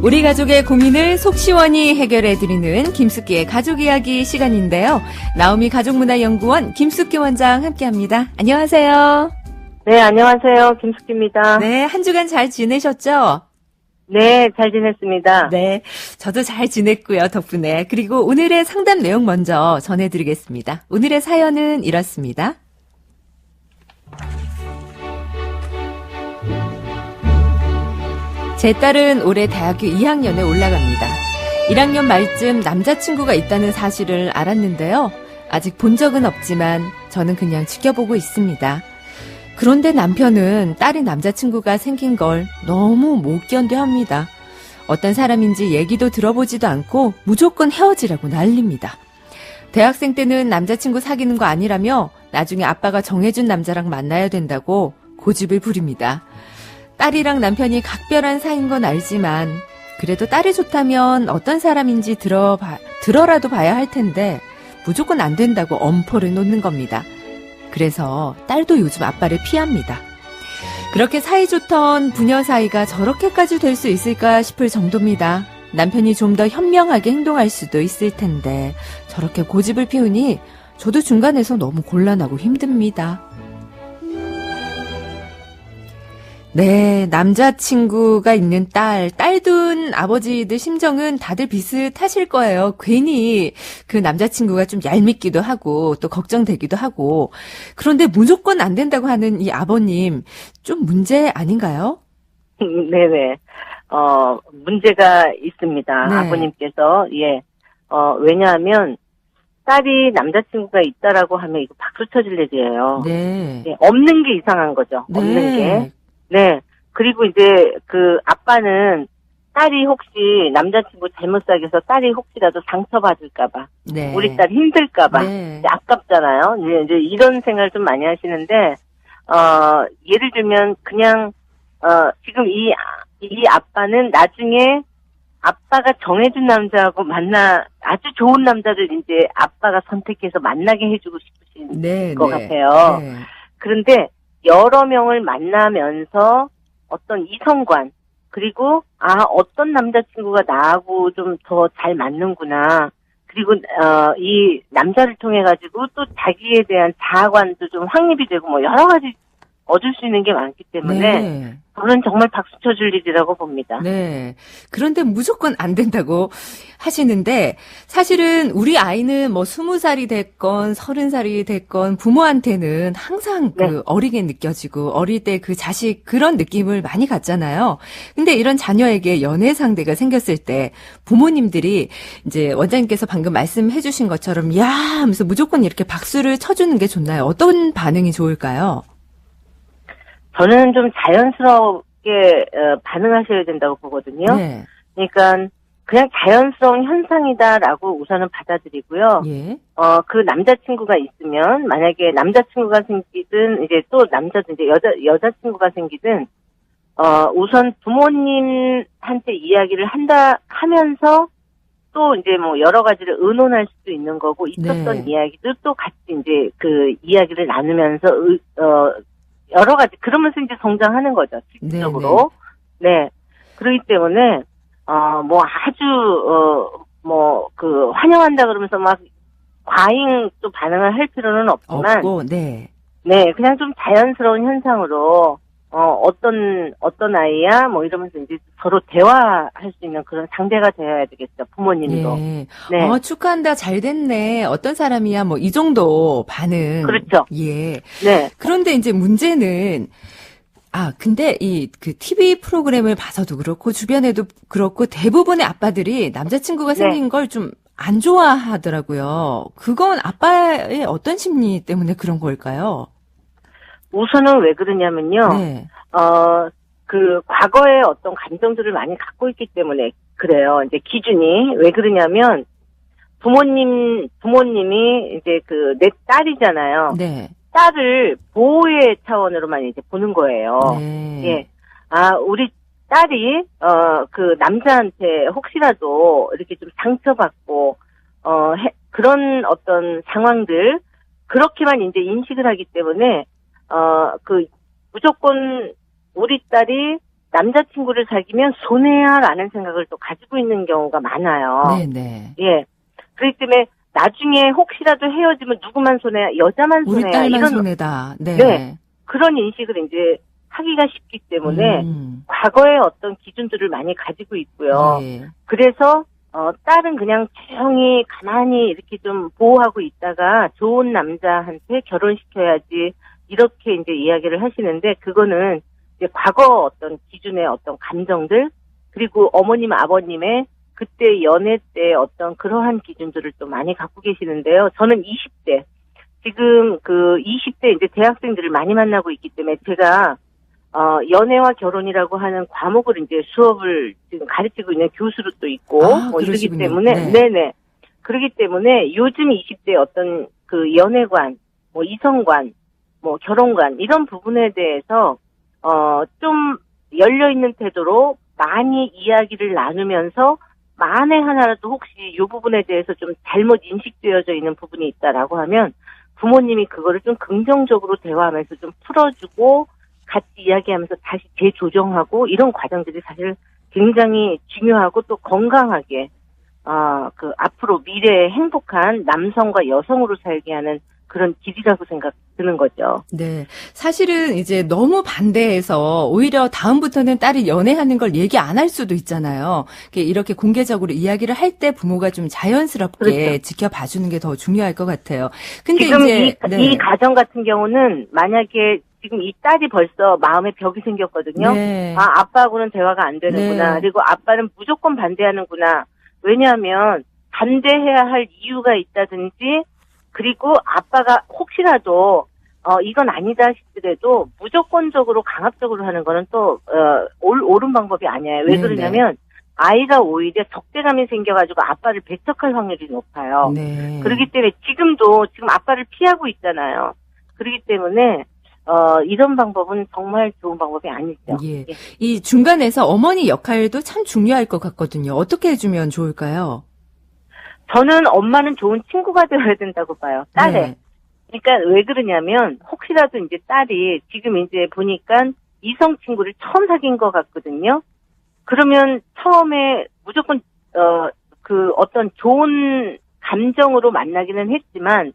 우리 가족의 고민을 속 시원히 해결해드리는 김숙기의 가족이야기 시간인데요. 나오미 가족문화연구원 김숙기 원장 함께합니다. 안녕하세요. 네, 안녕하세요. 김숙기입니다. 네, 한 주간 잘 지내셨죠? 네, 잘 지냈습니다. 네, 저도 잘 지냈고요, 덕분에. 그리고 오늘의 상담 내용 먼저 전해드리겠습니다. 오늘의 사연은 이렇습니다. 제 딸은 올해 대학교 2학년에 올라갑니다. 1학년 말쯤 남자친구가 있다는 사실을 알았는데요. 아직 본 적은 없지만 저는 그냥 지켜보고 있습니다. 그런데 남편은 딸이 남자친구가 생긴 걸 너무 못 견뎌합니다. 어떤 사람인지 얘기도 들어보지도 않고 무조건 헤어지라고 난립니다. 대학생 때는 남자친구 사귀는 거 아니라며 나중에 아빠가 정해준 남자랑 만나야 된다고 고집을 부립니다. 딸이랑 남편이 각별한 사이인 건 알지만 그래도 딸이 좋다면 어떤 사람인지 들어라도 봐야 할 텐데 무조건 안 된다고 엄포를 놓는 겁니다. 그래서 딸도 요즘 아빠를 피합니다. 그렇게 사이좋던 부녀 사이가 저렇게까지 될 수 있을까 싶을 정도입니다. 남편이 좀 더 현명하게 행동할 수도 있을 텐데 저렇게 고집을 피우니 저도 중간에서 너무 곤란하고 힘듭니다. 네, 남자친구가 있는 딸둔 아버지들 심정은 다들 비슷하실 거예요. 괜히 그 남자친구가 좀 얄밉기도 하고 또 걱정되기도 하고. 그런데 무조건 안 된다고 하는 이 아버님, 좀 문제 아닌가요? 네네. 문제가 있습니다. 네. 아버님께서, 왜냐하면, 딸이 남자친구가 있다라고 하면 이거 박수 쳐줄 일이에요. 네. 네, 없는 게 이상한 거죠. 네. 없는 게. 네. 그리고 이제 그 아빠는 딸이 혹시 남자친구 잘못 사귀어서 딸이 혹시라도 상처받을까봐. 네. 우리 딸 힘들까봐. 네. 아깝잖아요. 이제 이런 생각을 좀 많이 하시는데, 예를 들면 그냥, 지금 이 아빠는 나중에 아빠가 정해준 남자하고 아주 좋은 남자를 이제 아빠가 선택해서 만나게 해주고 싶으신 네. 것 같아요. 네. 그런데 여러 명을 만나면서 어떤 이성관, 그리고, 어떤 남자친구가 나하고 좀 더 잘 맞는구나. 그리고, 이 남자를 통해가지고 또 자기에 대한 자아관도 좀 확립이 되고 뭐 여러 가지 얻을 수 있는 게 많기 때문에, 네. 저는 정말 박수 쳐줄 일이라고 봅니다. 네. 그런데 무조건 안 된다고 하시는데, 사실은 우리 아이는 뭐 20살이 됐건 30살이 됐건 부모한테는 항상 네. 그 어리게 느껴지고 어릴 때 그 자식 그런 느낌을 많이 갖잖아요. 근데 이런 자녀에게 연애 상대가 생겼을 때 부모님들이 이제 원장님께서 방금 말씀해 주신 것처럼 야 하면서 무조건 이렇게 박수를 쳐주는 게 좋나요? 어떤 반응이 좋을까요? 저는 좀 자연스럽게 반응하셔야 된다고 보거든요. 네. 그러니까 그냥 자연스러운 현상이다라고 우선은 받아들이고요. 예. 그 남자친구가 있으면 만약에 남자친구가 생기든 이제 또 남자든 이제 여자친구가 생기든 우선 부모님한테 이야기를 하면서 또 이제 뭐 여러 가지를 의논할 수도 있는 거고 있었던 네. 이야기도 또 같이 이제 그 이야기를 나누면서 여러 가지, 그러면서 이제 성장하는 거죠, 실질적으로. 네. 그렇기 때문에, 환영한다 그러면서 막, 과잉 또 반응을 할 필요는 없지만, 없고, 네. 네, 그냥 좀 자연스러운 현상으로, 어떤 아이야, 뭐 이러면서 이제 서로 대화할 수 있는 그런 상대가 되어야 되겠죠, 부모님도. 예. 네. 축하한다, 잘 됐네. 어떤 사람이야, 뭐, 이 정도 반응. 그렇죠. 예. 네. 그런데 이제 문제는, 근데 그 TV 프로그램을 봐서도 그렇고, 주변에도 그렇고, 대부분의 아빠들이 남자친구가 생긴 걸 좀 안 좋아하더라고요. 그건 아빠의 어떤 심리 때문에 그런 걸까요? 우선은 왜 그러냐면요. 네. 그 과거에 어떤 감정들을 많이 갖고 있기 때문에 그래요. 이제 기준이 왜 그러냐면 부모님이 이제 내 딸이잖아요. 네. 딸을 보호의 차원으로만 이제 보는 거예요. 네. 예. 우리 딸이 그 남자한테 혹시라도 이렇게 좀 상처받고 그런 어떤 상황들 그렇게만 이제 인식을 하기 때문에 무조건 우리 딸이 남자친구를 사귀면 손해야라는 생각을 또 가지고 있는 경우가 많아요. 네네. 예. 그렇기 때문에 나중에 혹시라도 헤어지면 누구만 손해야, 여자만 우리 손해야, 딸만 이런 손해다. 네. 네. 그런 인식을 이제 하기가 쉽기 때문에 과거의 어떤 기준들을 많이 가지고 있고요. 예. 그래서 딸은 그냥 조용히 가만히 이렇게 좀 보호하고 있다가 좋은 남자한테 결혼시켜야지, 이렇게 이제 이야기를 하시는데, 그거는 이제 과거 어떤 기준의 어떤 감정들, 그리고 어머님 아버님의 그때 연애 때 어떤 그러한 기준들을 또 많이 갖고 계시는데요. 저는 20대, 지금 그 20대 이제 대학생들을 많이 만나고 있기 때문에 제가 연애와 결혼이라고 하는 과목을 이제 수업을 지금 가르치고 있는 교수로 또 있고, 뭐 이러기 그러시군요. 때문에, 네. 네네. 그러기 때문에 요즘 20대 어떤 그 연애관, 뭐 이성관, 뭐 결혼관, 이런 부분에 대해서, 좀 열려있는 태도로 많이 이야기를 나누면서, 만에 하나라도 혹시 이 부분에 대해서 좀 잘못 인식되어져 있는 부분이 있다라고 하면, 부모님이 그거를 좀 긍정적으로 대화하면서 좀 풀어주고, 같이 이야기하면서 다시 재조정하고, 이런 과정들이 사실 굉장히 중요하고 또 건강하게 그 앞으로 미래의 행복한 남성과 여성으로 살게 하는 그런 길이라고 생각 드는 거죠. 네. 사실은 이제 너무 반대해서 오히려 다음부터는 딸이 연애하는 걸 얘기 안 할 수도 있잖아요. 이렇게 공개적으로 이야기를 할 때 부모가 좀 자연스럽게 그렇죠. 지켜봐 주는 게 더 중요할 것 같아요. 근데 지금 이제 이 가정 같은 경우는 만약에 지금 이 딸이 벌써 마음에 벽이 생겼거든요. 네. 아빠하고는 대화가 안 되는구나. 네. 그리고 아빠는 무조건 반대하는구나. 왜냐하면 반대해야 할 이유가 있다든지, 그리고 아빠가 혹시라도 이건 아니다 싶더라도 무조건적으로 강압적으로 하는 거는 또 옳은 방법이 아니에요. 왜 그러냐면 아이가 오히려 적대감이 생겨가지고 아빠를 배척할 확률이 높아요. 네. 그렇기 때문에 지금 아빠를 피하고 있잖아요. 그렇기 때문에 이런 방법은 정말 좋은 방법이 아니죠. 예. 이 중간에서 어머니 역할도 참 중요할 것 같거든요. 어떻게 해주면 좋을까요? 저는 엄마는 좋은 친구가 되어야 된다고 봐요. 딸에. 네. 그러니까 왜 그러냐면 혹시라도 이제 딸이 지금 이제 보니까 이성 친구를 처음 사귄 것 같거든요. 그러면 처음에 무조건 그 어떤 좋은 감정으로 만나기는 했지만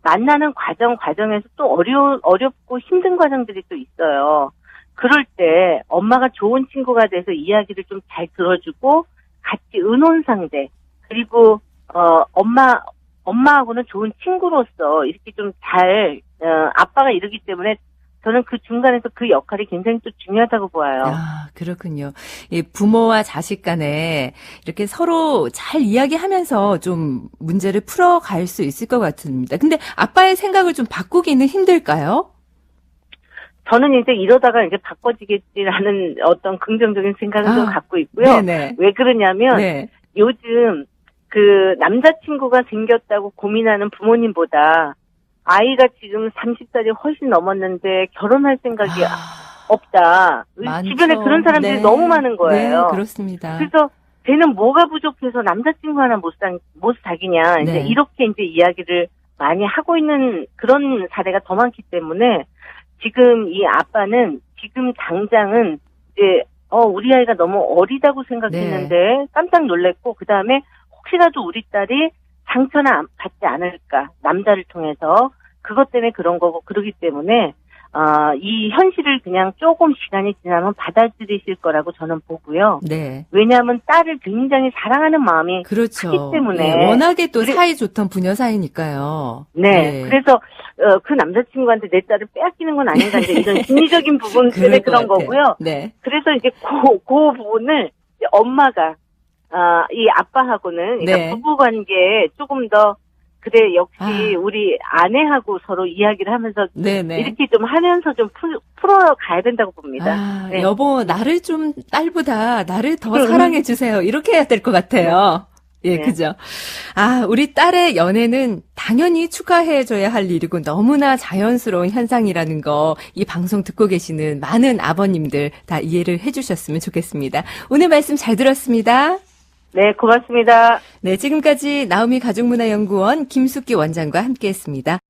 만나는 과정에서 또 어렵고 힘든 과정들이 또 있어요. 그럴 때 엄마가 좋은 친구가 돼서 이야기를 좀 잘 들어주고 같이 의논 상대, 그리고 엄마하고는 좋은 친구로서 이렇게 좀 아빠가 이러기 때문에 저는 그 중간에서 그 역할이 굉장히 또 중요하다고 보아요. 그렇군요. 이 부모와 자식 간에 이렇게 서로 잘 이야기하면서 좀 문제를 풀어갈 수 있을 것 같습니다. 근데 아빠의 생각을 좀 바꾸기는 힘들까요? 저는 이제 이러다가 이제 바꿔지겠지라는 어떤 긍정적인 생각을 좀 갖고 있고요. 네네. 왜 그러냐면 네. 요즘 그 남자친구가 생겼다고 고민하는 부모님보다 아이가 지금 30살이 훨씬 넘었는데 결혼할 생각이 없다. 많죠. 주변에 그런 사람들이 네. 너무 많은 거예요. 네, 그렇습니다. 그래서 쟤는 뭐가 부족해서 남자친구 하나 못 사귀냐. 이제 네. 이렇게 이제 이야기를 많이 하고 있는 그런 사례가 더 많기 때문에 지금 이 아빠는 지금 당장은 이제 우리 아이가 너무 어리다고 생각했는데 깜짝 놀랐고, 그 다음에 혹시라도 우리 딸이 상처나 받지 않을까, 남자를 통해서. 그것 때문에 그런 거고, 그러기 때문에 이 현실을 그냥 조금 시간이 지나면 받아들이실 거라고 저는 보고요. 네. 왜냐하면 딸을 굉장히 사랑하는 마음이 그렇죠. 크기 때문에. 네, 워낙에 또 사이 좋던 부녀 사이니까요. 네. 그래서 그 남자친구한테 내 딸을 빼앗기는 건 아닌가, 이제 이런 심리적인 부분 때문에 그런 거고요. 네. 그래서 이제 그 부분을 이제 엄마가 이 아빠하고는, 그러니까 네. 부부 관계에 조금 더, 그래, 역시 우리 아내하고 서로 이야기를 하면서 네네. 이렇게 좀 하면서 좀 풀어가야 된다고 봅니다. 네. 여보, 나를 좀 딸보다 나를 더 사랑해 주세요. 이렇게 해야 될 것 같아요. 예, 네. 그죠. 우리 딸의 연애는 당연히 축하해줘야 할 일이고 너무나 자연스러운 현상이라는 거, 이 방송 듣고 계시는 많은 아버님들 다 이해를 해주셨으면 좋겠습니다. 오늘 말씀 잘 들었습니다. 네, 고맙습니다. 네, 지금까지 나우미 가족문화연구원 김숙기 원장과 함께했습니다.